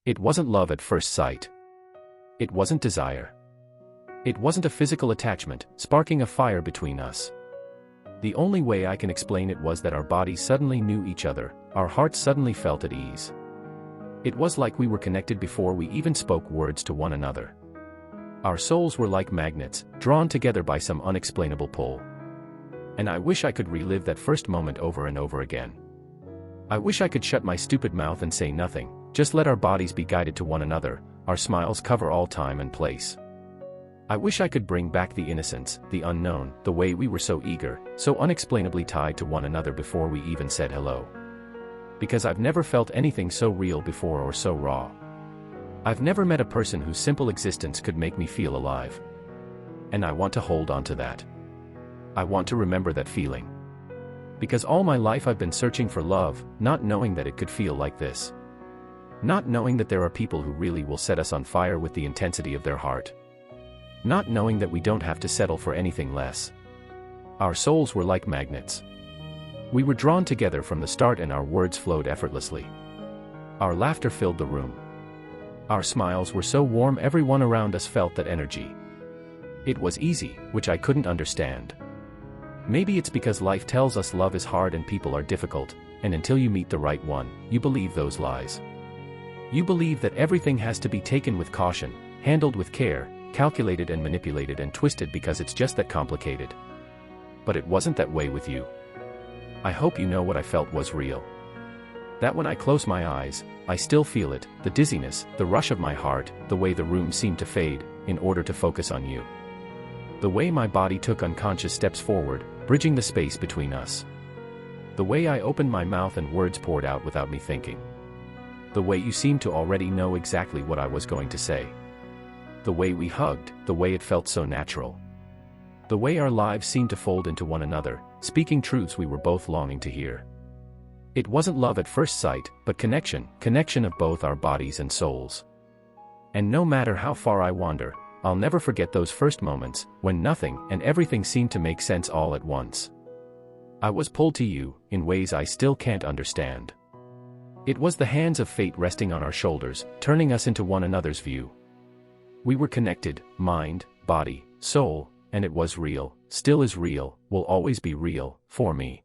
It wasn't love at first sight. It wasn't desire. It wasn't a physical attachment, sparking a fire between us. The only way I can explain it was that our bodies suddenly knew each other, our hearts suddenly felt at ease. It was like we were connected before we even spoke words to one another. Our souls were like magnets, drawn together by some unexplainable pull. And I wish I could relive that first moment over and over again. I wish I could shut my stupid mouth and say nothing, just let our bodies be guided to one another, our smiles cover all time and place. I wish I could bring back the innocence, the unknown, the way we were so eager, so unexplainably tied to one another before we even said hello. Because I've never felt anything so real before or so raw. I've never met a person whose simple existence could make me feel alive. And I want to hold on to that. I want to remember that feeling. Because all my life I've been searching for love, not knowing that it could feel like this. Not knowing that there are people who really will set us on fire with the intensity of their heart. Not knowing that we don't have to settle for anything less. Our souls were like magnets. We were drawn together from the start and our words flowed effortlessly. Our laughter filled the room. Our smiles were so warm everyone around us felt that energy. It was easy, which I couldn't understand. Maybe it's because life tells us love is hard and people are difficult, and until you meet the right one, you believe those lies. You believe that everything has to be taken with caution, handled with care, calculated and manipulated and twisted because it's just that complicated. But it wasn't that way with you. I hope you know what I felt was real. That when I close my eyes, I still feel it, the dizziness, the rush of my heart, the way the room seemed to fade, in order to focus on you. The way my body took unconscious steps forward, bridging the space between us. The way I opened my mouth and words poured out without me thinking. The way you seemed to already know exactly what I was going to say. The way we hugged, the way it felt so natural. The way our lives seemed to fold into one another, speaking truths we were both longing to hear. It wasn't love at first sight, but connection of both our bodies and souls. And no matter how far I wander, I'll never forget those first moments, when nothing and everything seemed to make sense all at once. I was pulled to you, in ways I still can't understand. It was the hands of fate resting on our shoulders, turning us into one another's view. We were connected, mind, body, soul, and it was real, still is real, will always be real, for me.